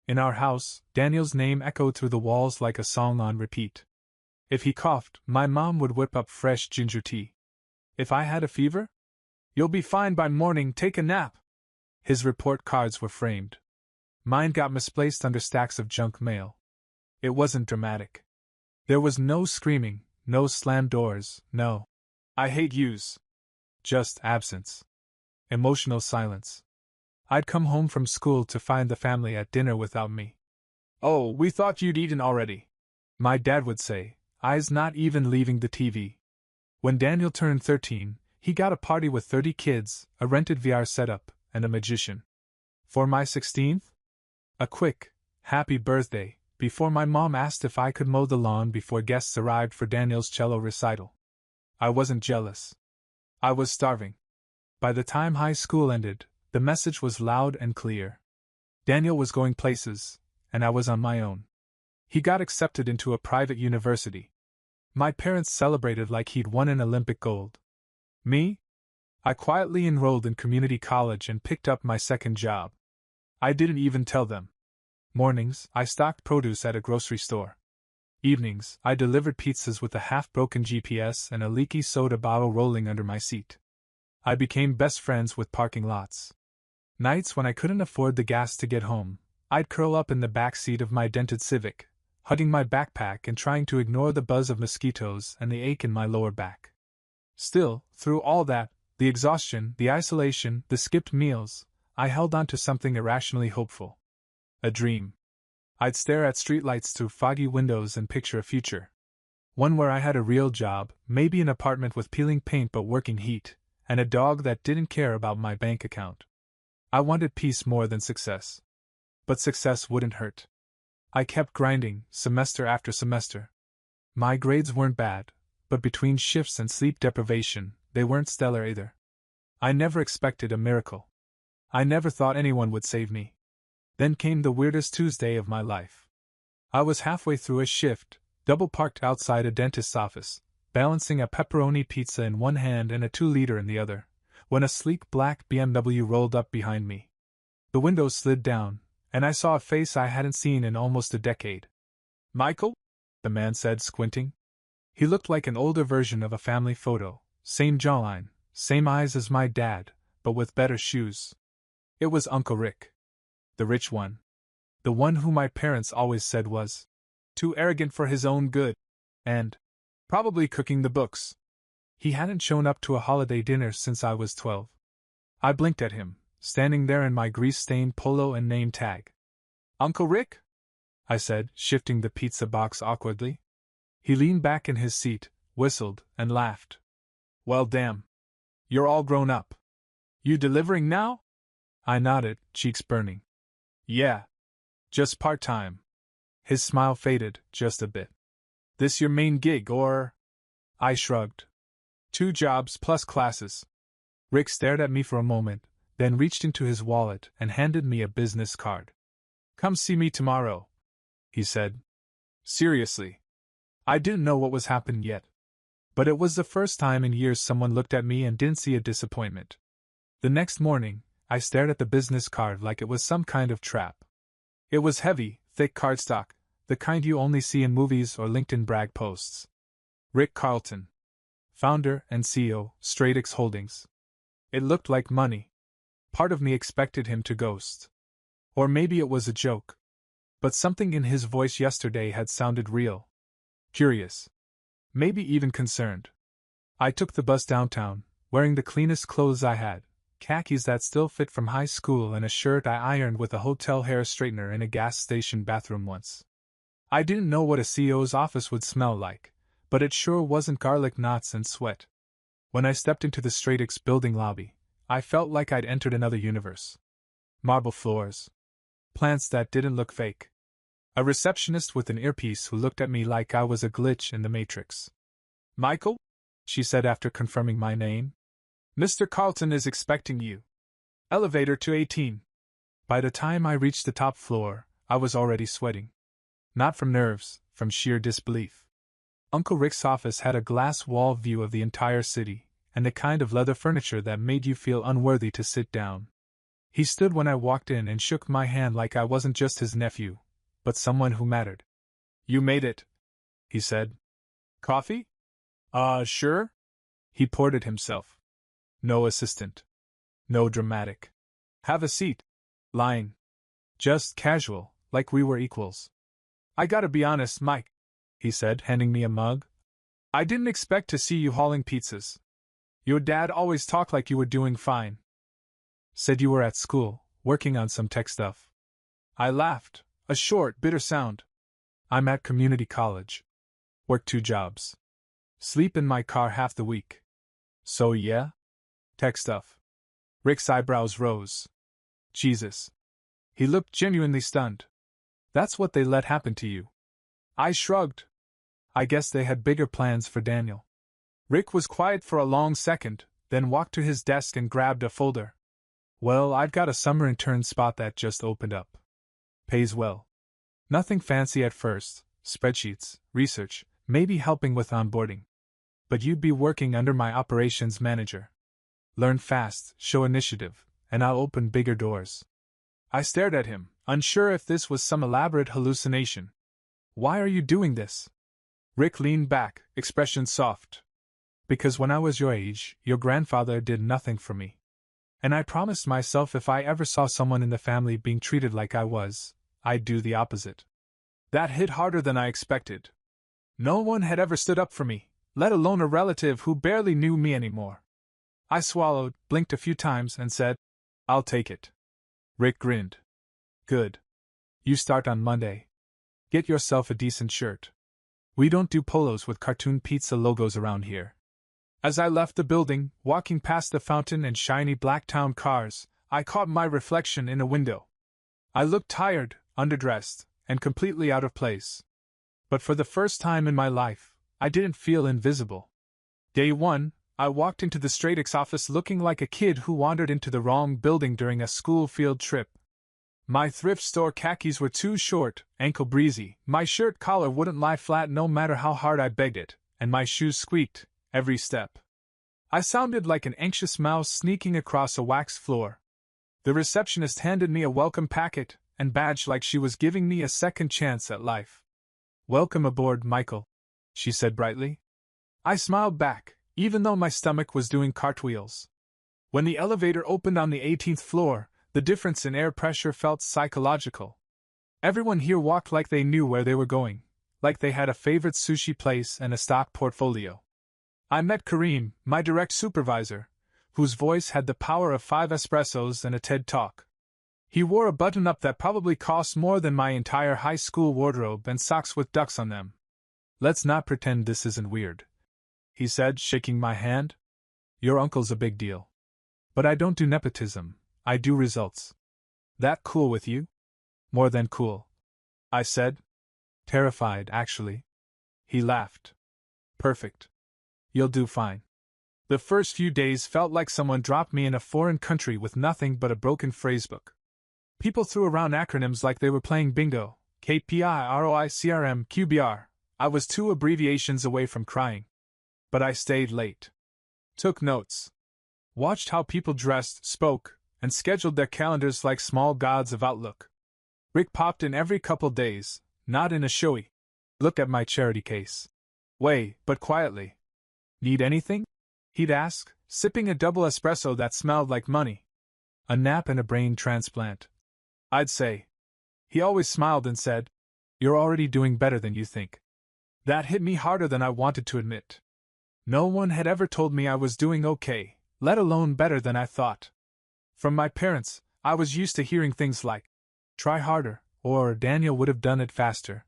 In our house, Daniel's name echoed through the walls like a song on repeat. If he coughed, my mom would whip up fresh ginger tea. If I had a fever? "You'll be fine by morning, take a nap." His report cards were framed. Mine got misplaced under stacks of junk mail. It wasn't dramatic. There was no screaming, no slammed doors, no "I hate yous." Just absence. Emotional silence. I'd come home from school to find the family at dinner without me. "Oh, we thought you'd eaten already," my dad would say, eyes not even leaving the TV. When Daniel turned 13, he got a party with 30 kids, a rented VR setup, and a magician. For my 16th? A quick, happy birthday, before my mom asked if I could mow the lawn before guests arrived for Daniel's cello recital. I wasn't jealous. I was starving. By the time high school ended, the message was loud and clear. Daniel was going places, and I was on my own. He got accepted into a private university. My parents celebrated like he'd won an Olympic gold. Me? I quietly enrolled in community college and picked up my second job. I didn't even tell them. Mornings, I stocked produce at a grocery store. Evenings, I delivered pizzas with a half-broken GPS and a leaky soda bottle rolling under my seat. I became best friends with parking lots. Nights when I couldn't afford the gas to get home, I'd curl up in the back seat of my dented Civic, hugging my backpack and trying to ignore the buzz of mosquitoes and the ache in my lower back. Still, through all that, the exhaustion, the isolation, the skipped meals, I held on to something irrationally hopeful. A dream. I'd stare at streetlights through foggy windows and picture a future. One where I had a real job, maybe an apartment with peeling paint but working heat, and a dog that didn't care about my bank account. I wanted peace more than success. But success wouldn't hurt. I kept grinding, semester after semester. My grades weren't bad, but between shifts and sleep deprivation, they weren't stellar either. I never expected a miracle. I never thought anyone would save me. Then came the weirdest Tuesday of my life. I was halfway through a shift, double-parked outside a dentist's office, balancing a pepperoni pizza in one hand and a 2-liter in the other, when a sleek black BMW rolled up behind me. The windows slid down, and I saw a face I hadn't seen in almost a decade. "Michael?" the man said, squinting. He looked like an older version of a family photo, same jawline, same eyes as my dad, but with better shoes. It was Uncle Rick. The rich one. The one who my parents always said was too arrogant for his own good, and probably cooking the books. He hadn't shown up to a holiday dinner since I was 12. I blinked at him, standing there in my grease-stained polo and name tag. "Uncle Rick?" I said, shifting the pizza box awkwardly. He leaned back in his seat, whistled, and laughed. "Well, damn. You're all grown up. You delivering now?" I nodded, cheeks burning. "Yeah. Just part-time." His smile faded, just a bit. "This your main gig, or?" I shrugged. "2 jobs plus classes." Rick stared at me for a moment, then reached into his wallet and handed me a business card. "Come see me tomorrow," he said. Seriously. I didn't know what was happening yet. But it was the first time in years someone looked at me and didn't see a disappointment. The next morning, I stared at the business card like it was some kind of trap. It was heavy, thick cardstock, the kind you only see in movies or LinkedIn brag posts. Rick Carlton. Founder and CEO, StraightX Holdings. It looked like money. Part of me expected him to ghost. Or maybe it was a joke. But something in his voice yesterday had sounded real. Curious. Maybe even concerned. I took the bus downtown, wearing the cleanest clothes I had, khakis that still fit from high school and a shirt I ironed with a hotel hair straightener in a gas station bathroom once. I didn't know what a CEO's office would smell like, but it sure wasn't garlic knots and sweat. When I stepped into the StraightX building lobby, I felt like I'd entered another universe. Marble floors. Plants that didn't look fake. A receptionist with an earpiece who looked at me like I was a glitch in the Matrix. "Michael?" she said after confirming my name. "Mr. Carlton is expecting you. Elevator to 18. By the time I reached the top floor, I was already sweating. Not from nerves, from sheer disbelief. Uncle Rick's office had a glass wall view of the entire city, and the kind of leather furniture that made you feel unworthy to sit down. He stood when I walked in and shook my hand like I wasn't just his nephew, but someone who mattered. "You made it," he said. "Coffee?" Sure." He poured it himself. No assistant. No dramatic. "Have a seat." Lying. Just casual, like we were equals. "I gotta be honest, Mike," he said, handing me a mug. "I didn't expect to see you hauling pizzas. Your dad always talked like you were doing fine. Said you were at school, working on some tech stuff." I laughed, a short, bitter sound. "I'm at community college. Work 2 jobs. Sleep in my car half the week." "So yeah? Tech stuff." Rick's eyebrows rose. "Jesus." He looked genuinely stunned. "That's what they let happen to you." I shrugged. I guess they had bigger plans for Daniel. Rick was quiet for a long second, then walked to his desk and grabbed a folder. "Well, I've got a summer intern spot that just opened up. Pays well. Nothing fancy at first, spreadsheets, research, maybe helping with onboarding. But you'd be working under my operations manager. Learn fast, show initiative, and I'll open bigger doors." I stared at him, unsure if this was some elaborate hallucination. "Why are you doing this?" Rick leaned back, expression soft. "Because when I was your age, your grandfather did nothing for me. And I promised myself if I ever saw someone in the family being treated like I was, I'd do the opposite." That hit harder than I expected. No one had ever stood up for me, let alone a relative who barely knew me anymore. I swallowed, blinked a few times, and said, "I'll take it." Rick grinned. "Good. You start on Monday. Get yourself a decent shirt. We don't do polos with cartoon pizza logos around here." As I left the building, walking past the fountain and shiny black town cars, I caught my reflection in a window. I looked tired, underdressed, and completely out of place. But for the first time in my life, I didn't feel invisible. Day 1, I walked into the Stratex office looking like a kid who wandered into the wrong building during a school field trip. My thrift store khakis were too short, ankle breezy, my shirt collar wouldn't lie flat no matter how hard I begged it, and my shoes squeaked every step. I sounded like an anxious mouse sneaking across a waxed floor. The receptionist handed me a welcome packet and badge like she was giving me a second chance at life. "Welcome aboard, Michael," she said brightly. I smiled back, even though my stomach was doing cartwheels. When the elevator opened on the 18th floor, the difference in air pressure felt psychological. Everyone here walked like they knew where they were going, like they had a favorite sushi place and a stock portfolio. I met Kareem, my direct supervisor, whose voice had the power of 5 espressos and a TED Talk. He wore a button-up that probably cost more than my entire high school wardrobe and socks with ducks on them. "Let's not pretend this isn't weird," he said, shaking my hand. "Your uncle's a big deal. But I don't do nepotism, I do results. That cool with you?" "More than cool," I said. "Terrified, actually." He laughed. "Perfect. You'll do fine." The first few days felt like someone dropped me in a foreign country with nothing but a broken phrasebook. People threw around acronyms like they were playing bingo: KPI, ROI, CRM, QBR. I was 2 abbreviations away from crying. But I stayed late. Took notes. Watched how people dressed, spoke, and scheduled their calendars like small gods of Outlook. Rick popped in every couple days, not in a showy "look at my charity case" way, but quietly. "Need anything?" he'd ask, sipping a double espresso that smelled like money. "A nap and a brain transplant," I'd say. He always smiled and said, "You're already doing better than you think." That hit me harder than I wanted to admit. No one had ever told me I was doing okay, let alone better than I thought. From my parents, I was used to hearing things like, "Try harder," or "Daniel would have done it faster."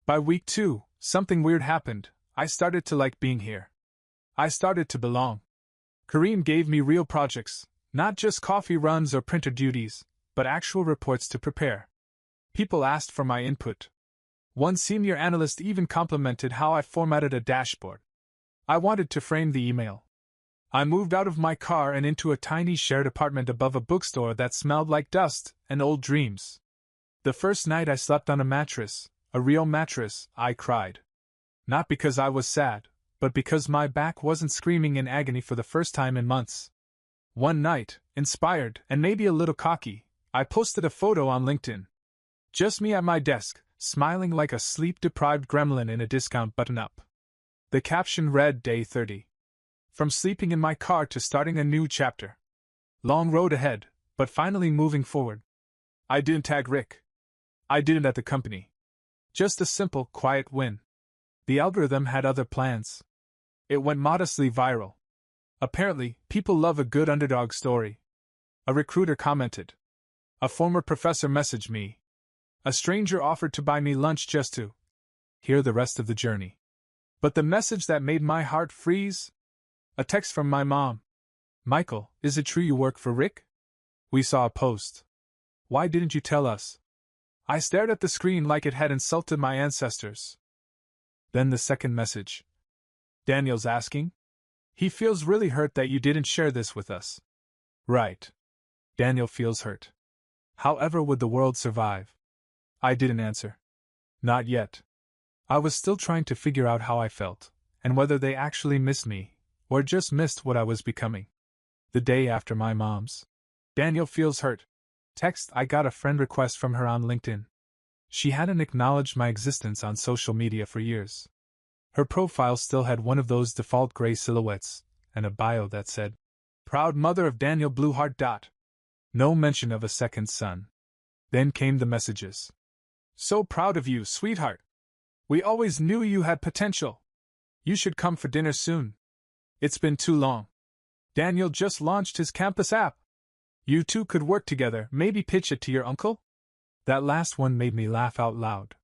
By week 2, something weird happened. I started to like being here. I started to belong. Kareem gave me real projects, not just coffee runs or printer duties, but actual reports to prepare. People asked for my input. One senior analyst even complimented how I formatted a dashboard. I wanted to frame the email. I moved out of my car and into a tiny shared apartment above a bookstore that smelled like dust and old dreams. The first night I slept on a mattress, a real mattress, I cried. Not because I was sad, but because my back wasn't screaming in agony for the first time in months. One night, inspired and maybe a little cocky, I posted a photo on LinkedIn. Just me at my desk, smiling like a sleep-deprived gremlin in a discount button-up. The caption read, Day 30. From sleeping in my car to starting a new chapter. Long road ahead, but finally moving forward. I didn't tag Rick. I didn't at the company. Just a simple, quiet win. The algorithm had other plans. It went modestly viral. Apparently, people love a good underdog story. A recruiter commented. A former professor messaged me. A stranger offered to buy me lunch just to hear the rest of the journey. But the message that made my heart freeze? A text from my mom. Michael, is it true you work for Rick? We saw a post. Why didn't you tell us? I stared at the screen like it had insulted my ancestors. Then the second message. Daniel's asking? He feels really hurt that you didn't share this with us. Right. Daniel feels hurt. However would the world survive? I didn't answer. Not yet. I was still trying to figure out how I felt, and whether they actually missed me, or just missed what I was becoming. The day after my mom's Daniel feels hurt text, I got a friend request from her on LinkedIn. She hadn't acknowledged my existence on social media for years. Her profile still had one of those default gray silhouettes, and a bio that said, Proud mother of Daniel Blueheart. No mention of a second son. Then came the messages. So proud of you, sweetheart. We always knew you had potential. You should come for dinner soon. It's been too long. Daniel just launched his campus app. You two could work together, maybe pitch it to your uncle? That last one made me laugh out loud.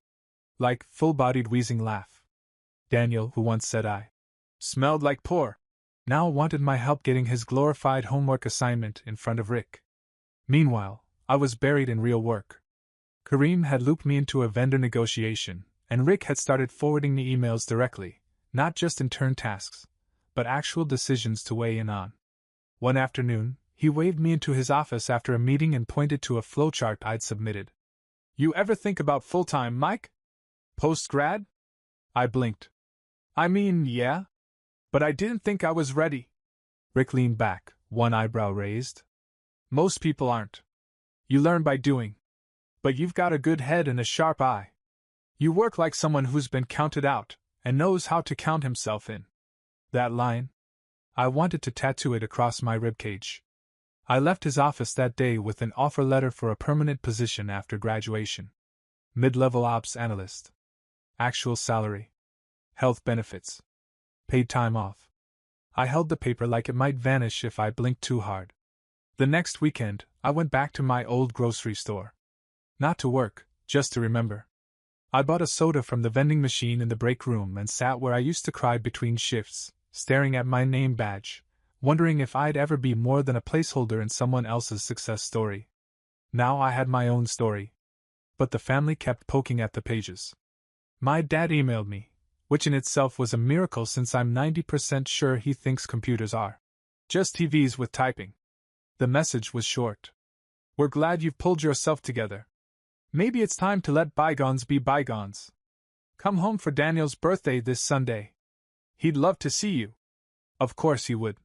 Like, full-bodied wheezing laugh. Daniel, who once said I smelled like poor, now wanted my help getting his glorified homework assignment in front of Rick. Meanwhile, I was buried in real work. Kareem had looped me into a vendor negotiation, and Rick had started forwarding me emails directly, not just intern tasks, but actual decisions to weigh in on. One afternoon, he waved me into his office after a meeting and pointed to a flowchart I'd submitted. You ever think about full-time, Mike? Post-grad? I blinked. I mean, yeah. But I didn't think I was ready. Rick leaned back, one eyebrow raised. Most people aren't. You learn by doing. But you've got a good head and a sharp eye. You work like someone who's been counted out, and knows how to count himself in. That line? I wanted to tattoo it across my ribcage. I left his office that day with an offer letter for a permanent position after graduation. Mid-level ops analyst. Actual salary. Health benefits. Paid time off. I held the paper like it might vanish if I blinked too hard. The next weekend, I went back to my old grocery store. Not to work, just to remember. I bought a soda from the vending machine in the break room and sat where I used to cry between shifts, staring at my name badge, wondering if I'd ever be more than a placeholder in someone else's success story. Now I had my own story. But the family kept poking at the pages. My dad emailed me, which in itself was a miracle since I'm 90% sure he thinks computers are just TVs with typing. The message was short. We're glad you've pulled yourself together. Maybe it's time to let bygones be bygones. Come home for Daniel's birthday this Sunday. He'd love to see you. Of course he would.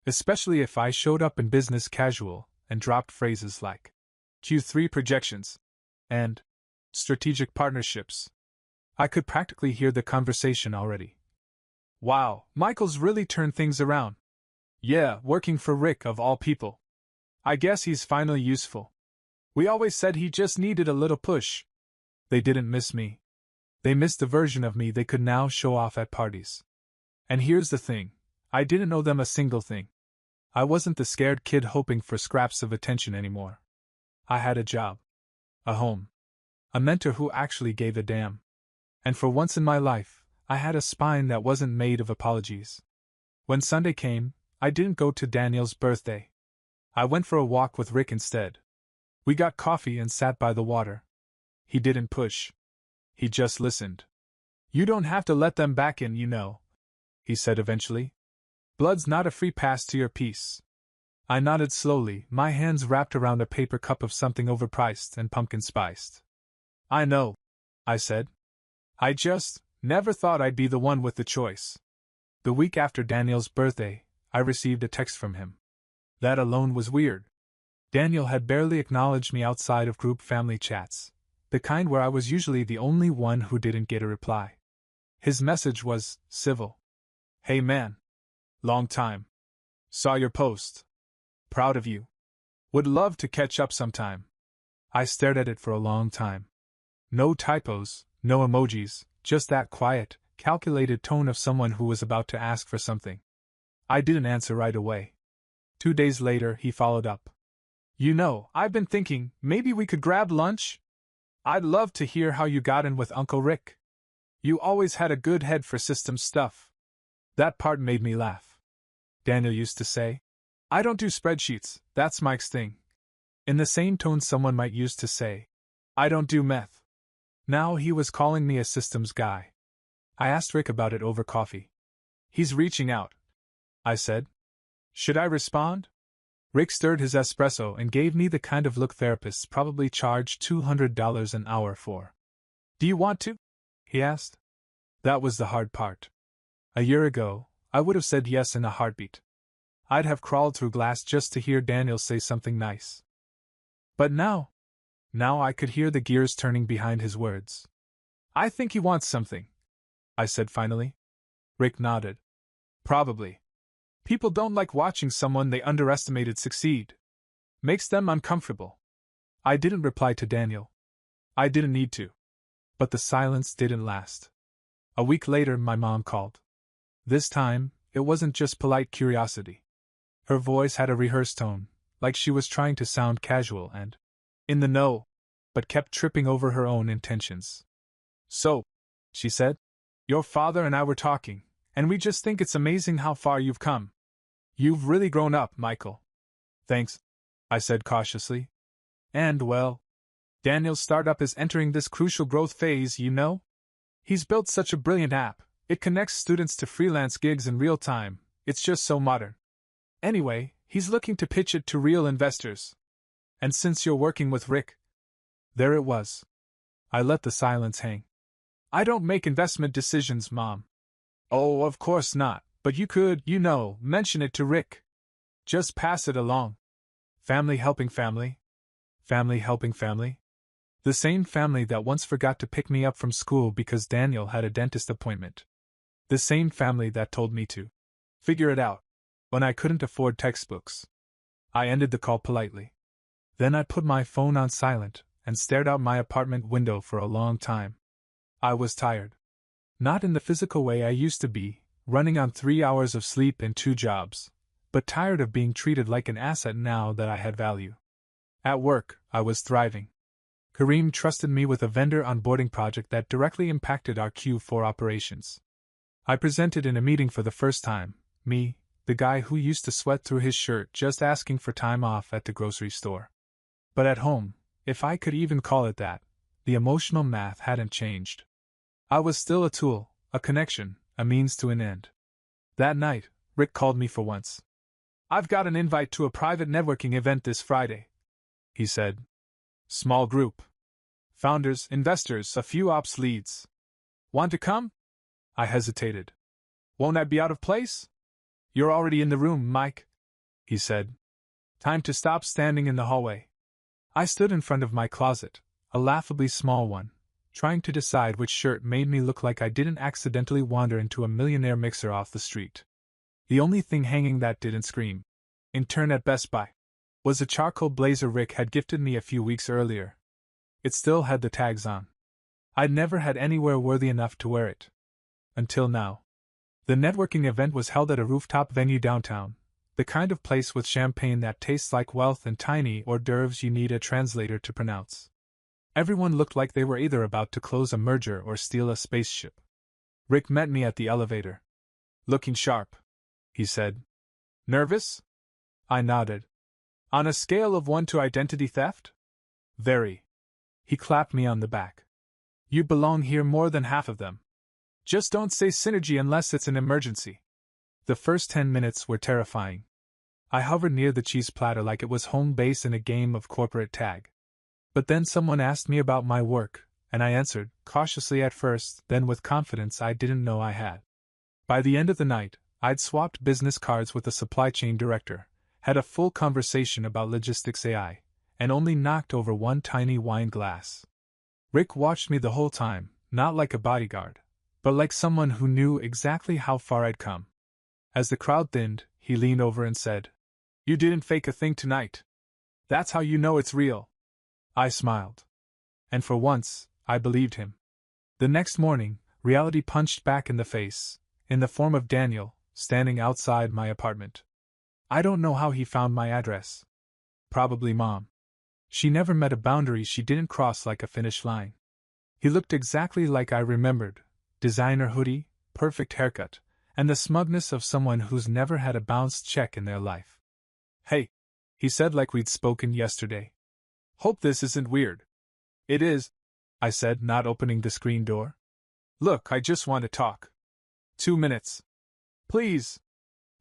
Especially if I showed up in business casual and dropped phrases like Q3 projections and strategic partnerships. I could practically hear the conversation already. Wow, Michael's really turned things around. Yeah, working for Rick of all people. I guess he's finally useful. We always said he just needed a little push. They didn't miss me. They missed the version of me they could now show off at parties. And here's the thing, I didn't know them a single thing. I wasn't the scared kid hoping for scraps of attention anymore. I had a job. A home. A mentor who actually gave a damn. And for once in my life, I had a spine that wasn't made of apologies. When Sunday came, I didn't go to Daniel's birthday. I went for a walk with Rick instead. We got coffee and sat by the water. He didn't push. He just listened. You don't have to let them back in, you know, he said eventually. Blood's not a free pass to your peace. I nodded slowly, my hands wrapped around a paper cup of something overpriced and pumpkin-spiced. I know, I said. I just never thought I'd be the one with the choice. The week after Daniel's birthday, I received a text from him. That alone was weird. Daniel had barely acknowledged me outside of group family chats, the kind where I was usually the only one who didn't get a reply. His message was civil. "Hey man. Long time. Saw your post. Proud of you. Would love to catch up sometime." I stared at it for a long time. No typos, no emojis, just that quiet, calculated tone of someone who was about to ask for something. I didn't answer right away. 2 days later, he followed up. "You know, I've been thinking, maybe we could grab lunch? I'd love to hear how you got in with Uncle Rick. You always had a good head for systems stuff." That part made me laugh. Daniel used to say, "I don't do spreadsheets, that's Mike's thing." In the same tone someone might use to say, "I don't do meth." Now he was calling me a systems guy. I asked Rick about it over coffee. "He's reaching out," I said. "Should I respond?" Rick stirred his espresso and gave me the kind of look therapists probably charge $200 an hour for. "Do you want to?" he asked. That was the hard part. A year ago, I would have said yes in a heartbeat. I'd have crawled through glass just to hear Daniel say something nice. But now I could hear the gears turning behind his words. "I think he wants something," I said finally. Rick nodded. "Probably. People don't like watching someone they underestimated succeed. Makes them uncomfortable." I didn't reply to Daniel. I didn't need to. But the silence didn't last. A week later, my mom called. This time, it wasn't just polite curiosity. Her voice had a rehearsed tone, like she was trying to sound casual and in the know, but kept tripping over her own intentions. "So," she said, "your father and I were talking, and we just think it's amazing how far you've come. You've really grown up, Michael." "Thanks," I said cautiously. "And, well, Daniel's startup is entering this crucial growth phase, you know? He's built such a brilliant app. It connects students to freelance gigs in real time. It's just so modern. Anyway, he's looking to pitch it to real investors. And since you're working with Rick..." There it was. I let the silence hang. "I don't make investment decisions, Mom." "Oh, of course not, but you could, mention it to Rick. Just pass it along. Family helping family. Family helping family. The same family that once forgot to pick me up from school because Daniel had a dentist appointment. The same family that told me to figure it out when I couldn't afford textbooks." I ended the call politely. Then I put my phone on silent and stared out my apartment window for a long time. I was tired. Not in the physical way I used to be, running on 3 hours of sleep and 2 jobs, but tired of being treated like an asset now that I had value. At work, I was thriving. Kareem trusted me with a vendor onboarding project that directly impacted our Q4 operations. I presented in a meeting for the first time, me, the guy who used to sweat through his shirt just asking for time off at the grocery store. But at home, if I could even call it that, the emotional math hadn't changed. I was still a tool, a connection, a means to an end. That night, Rick called me for once. "I've got an invite to a private networking event this Friday," he said. "Small group. Founders, investors, a few ops leads. Want to come?" I hesitated. "Won't I be out of place?" "You're already in the room, Mike," he said. "Time to stop standing in the hallway." I stood in front of my closet, a laughably small one, trying to decide which shirt made me look like I didn't accidentally wander into a millionaire mixer off the street. The only thing hanging that didn't scream, "Intern at Best Buy," was a charcoal blazer Rick had gifted me a few weeks earlier. It still had the tags on. I'd never had anywhere worthy enough to wear it. Until now. The networking event was held at a rooftop venue downtown, the kind of place with champagne that tastes like wealth and tiny hors d'oeuvres you need a translator to pronounce. Everyone looked like they were either about to close a merger or steal a spaceship. Rick met me at the elevator. "Looking sharp," he said. "Nervous?" I nodded. "On a scale of 1 to identity theft?" "Very." He clapped me on the back. "You belong here more than half of them. Just don't say synergy unless it's an emergency." The first 10 minutes were terrifying. I hovered near the cheese platter like it was home base in a game of corporate tag. But then someone asked me about my work, and I answered, cautiously at first, then with confidence I didn't know I had. By the end of the night, I'd swapped business cards with the supply chain director, had a full conversation about logistics AI, and only knocked over one tiny wine glass. Rick watched me the whole time, not like a bodyguard, but like someone who knew exactly how far I'd come. As the crowd thinned, he leaned over and said, "You didn't fake a thing tonight. That's how you know it's real." I smiled. And for once, I believed him. The next morning, reality punched back in the face, in the form of Daniel, standing outside my apartment. I don't know how he found my address. Probably Mom. She never met a boundary she didn't cross like a finish line. He looked exactly like I remembered: designer hoodie, perfect haircut, and the smugness of someone who's never had a bounced check in their life. "Hey," he said like we'd spoken yesterday. "Hope this isn't weird." "It is," I said, not opening the screen door. "Look, I just want to talk. 2 minutes. Please."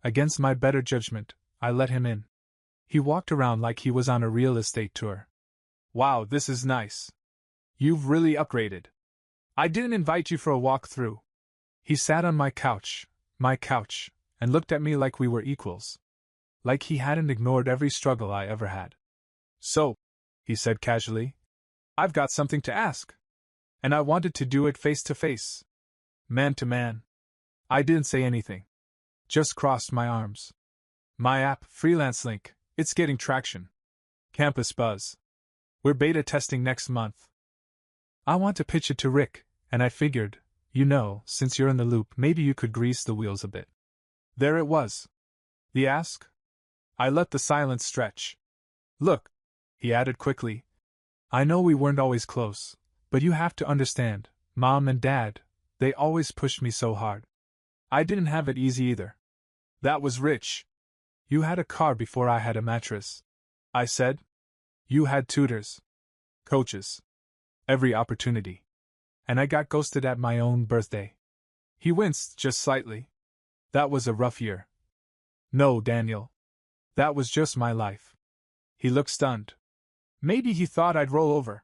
Against my better judgment, I let him in. He walked around like he was on a real estate tour. "Wow, this is nice. You've really upgraded. I didn't invite you for a walk through." He sat on my couch, and looked at me like we were equals. Like he hadn't ignored every struggle I ever had. "So," he said casually, "I've got something to ask. And I wanted to do it face to face. Man to man." I didn't say anything. Just crossed my arms. "My app, Freelance Link, it's getting traction. Campus Buzz. We're beta testing next month. I want to pitch it to Rick, and I figured, since you're in the loop, maybe you could grease the wheels a bit." There it was. The ask? I let the silence stretch. "Look," he added quickly, "I know we weren't always close, but you have to understand, Mom and Dad, they always pushed me so hard. I didn't have it easy either." "That was rich." "You had a car before I had a mattress," I said. "You had tutors, coaches, every opportunity. And I got ghosted at my own birthday." He winced just slightly. "That was a rough year." "No, Daniel. That was just my life." He looked stunned. Maybe he thought I'd roll over.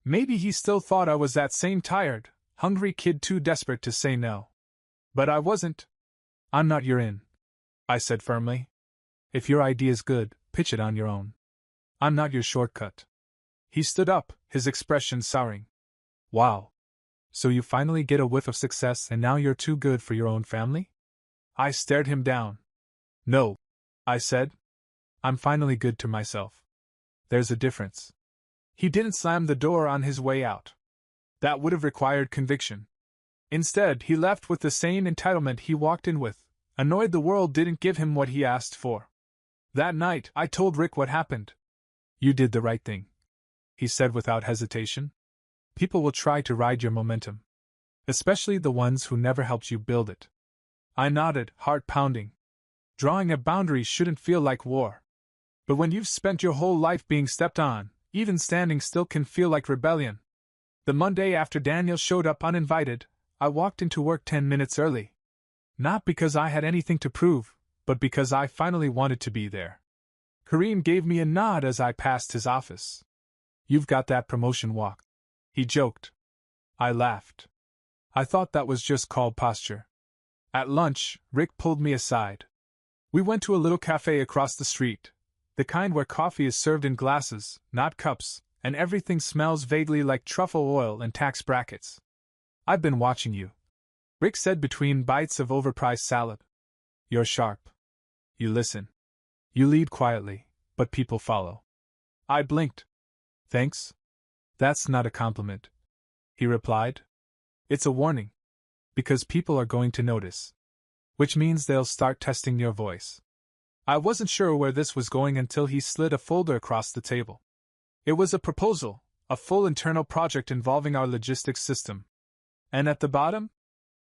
Maybe he still thought I was that same tired, hungry kid too desperate to say no. But I wasn't. "I'm not your in," I said firmly. "If your idea's good, pitch it on your own. I'm not your shortcut." He stood up, his expression souring. "Wow. So you finally get a whiff of success and now you're too good for your own family?" I stared him down. "No," I said. "I'm finally good to myself. There's a difference." He didn't slam the door on his way out. That would have required conviction. Instead, he left with the same entitlement he walked in with, annoyed the world didn't give him what he asked for. That night, I told Rick what happened. "You did the right thing," he said without hesitation. "People will try to ride your momentum. Especially the ones who never helped you build it." I nodded, heart pounding. Drawing a boundary shouldn't feel like war. But when you've spent your whole life being stepped on, even standing still can feel like rebellion. The Monday after Daniel showed up uninvited, I walked into work 10 minutes early. Not because I had anything to prove, but because I finally wanted to be there. Kareem gave me a nod as I passed his office. "You've got that promotion walk," he joked. I laughed. I thought that was just called posture. At lunch, Rick pulled me aside. We went to a little cafe across the street, the kind where coffee is served in glasses, not cups, and everything smells vaguely like truffle oil and tax brackets. "I've been watching you," Rick said between bites of overpriced salad. "You're sharp. You listen. You lead quietly, but people follow." I blinked. "Thanks? That's not a compliment," he replied. "It's a warning. Because people are going to notice. Which means they'll start testing your voice." I wasn't sure where this was going until he slid a folder across the table. It was a proposal, a full internal project involving our logistics system. And at the bottom?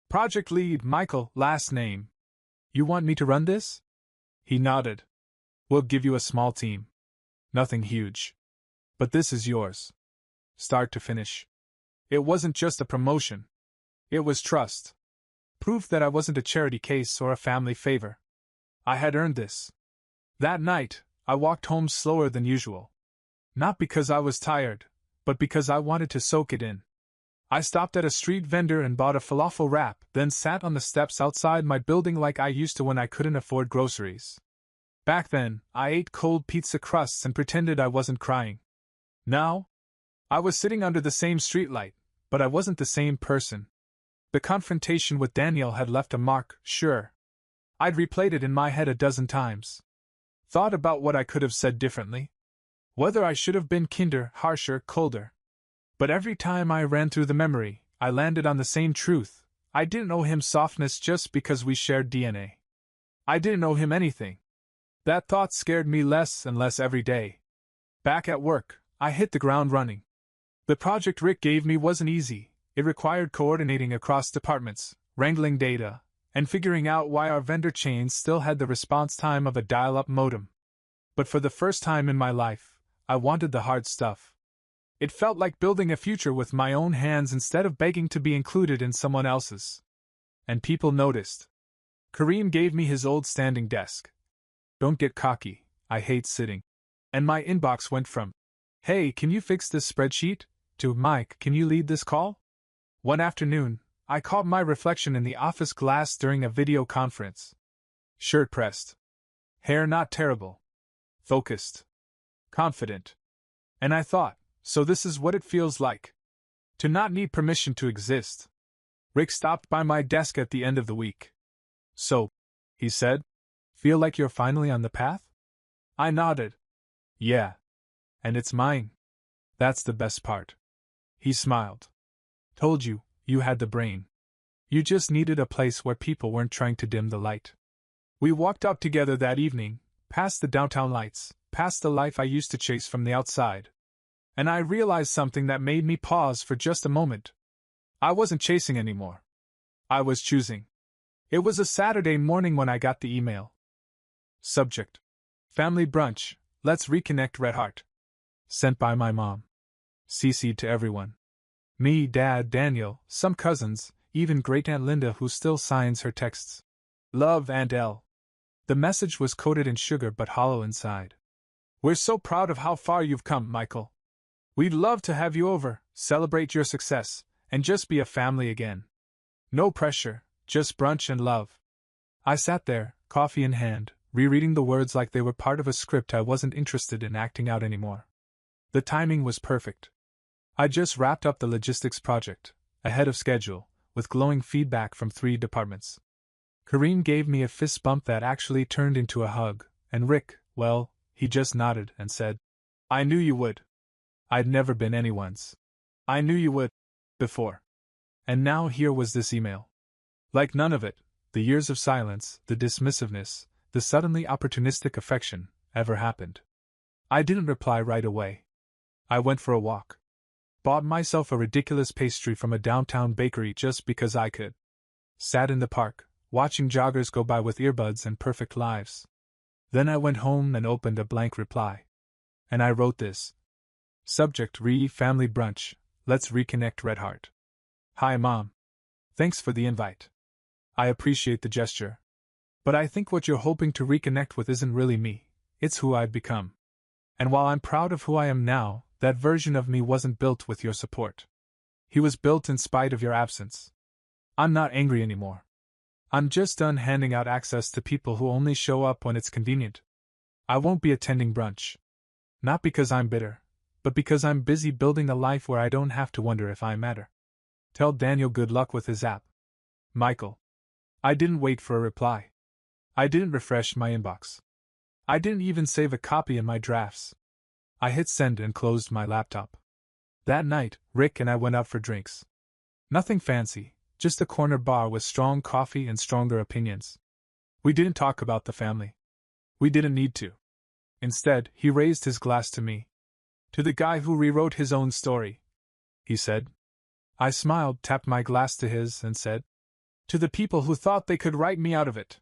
Project lead Michael, last name. "You want me to run this?" He nodded. "We'll give you a small team. Nothing huge. But this is yours. Start to finish." It wasn't just a promotion. It was trust. Proof that I wasn't a charity case or a family favor. I had earned this. That night, I walked home slower than usual. Not because I was tired, but because I wanted to soak it in. I stopped at a street vendor and bought a falafel wrap, then sat on the steps outside my building like I used to when I couldn't afford groceries. Back then, I ate cold pizza crusts and pretended I wasn't crying. Now, I was sitting under the same streetlight, but I wasn't the same person. The confrontation with Daniel had left a mark, sure. I'd replayed it in my head a dozen times. Thought about what I could have said differently. Whether I should have been kinder, harsher, colder. But every time I ran through the memory, I landed on the same truth. I didn't owe him softness just because we shared DNA. I didn't owe him anything. That thought scared me less and less every day. Back at work, I hit the ground running. The project Rick gave me wasn't easy. It required coordinating across departments, wrangling data, and figuring out why our vendor chains still had the response time of a dial-up modem. But for the first time in my life, I wanted the hard stuff. It felt like building a future with my own hands instead of begging to be included in someone else's. And people noticed. Kareem gave me his old standing desk. Don't get cocky, I hate sitting. And my inbox went from, "Hey, can you fix this spreadsheet?" to, "Mike, can you lead this call?" One afternoon, I caught my reflection in the office glass during a video conference. Shirt pressed. Hair not terrible. Focused. Confident. And I thought, so this is what it feels like. To not need permission to exist. Rick stopped by my desk at the end of the week. "So," he said, "feel like you're finally on the path?" I nodded. "Yeah. And it's mine. That's the best part." He smiled. "Told you, you had the brain. You just needed a place where people weren't trying to dim the light." We walked up together that evening, past the downtown lights, past the life I used to chase from the outside. And I realized something that made me pause for just a moment. I wasn't chasing anymore. I was choosing. It was a Saturday morning when I got the email. Subject: Family brunch, let's reconnect, Red Heart. Sent by my mom. CC'd to everyone. Me, Dad, Daniel, some cousins, even Great Aunt Linda, who still signs her texts. Love, Aunt L. The message was coated in sugar but hollow inside. "We're so proud of how far you've come, Michael. We'd love to have you over, celebrate your success, and just be a family again. No pressure, just brunch and love." I sat there, coffee in hand, rereading the words like they were part of a script I wasn't interested in acting out anymore. The timing was perfect. I just wrapped up the logistics project, ahead of schedule, with glowing feedback from 3 departments. Kareem gave me a fist bump that actually turned into a hug, and Rick, well, he just nodded and said, "I knew you would. I'd never been anyone's. I knew you would. Before." And now here was this email. Like none of it, the years of silence, the dismissiveness, the suddenly opportunistic affection, ever happened. I didn't reply right away. I went for a walk. Bought myself a ridiculous pastry from a downtown bakery just because I could. Sat in the park, watching joggers go by with earbuds and perfect lives. Then I went home and opened a blank reply. And I wrote this. Subject: Family brunch, let's reconnect, Red Heart. Hi Mom. Thanks for the invite. I appreciate the gesture. But I think what you're hoping to reconnect with isn't really me, it's who I've become. And while I'm proud of who I am now, that version of me wasn't built with your support. He was built in spite of your absence. I'm not angry anymore. I'm just done handing out access to people who only show up when it's convenient. I won't be attending brunch. Not because I'm bitter, but because I'm busy building a life where I don't have to wonder if I matter. Tell Daniel good luck with his app. Michael. I didn't wait for a reply. I didn't refresh my inbox. I didn't even save a copy in my drafts. I hit send and closed my laptop. That night, Rick and I went out for drinks. Nothing fancy, just a corner bar with strong coffee and stronger opinions. We didn't talk about the family. We didn't need to. Instead, he raised his glass to me. "To the guy who rewrote his own story," he said. I smiled, tapped my glass to his, and said, "To the people who thought they could write me out of it."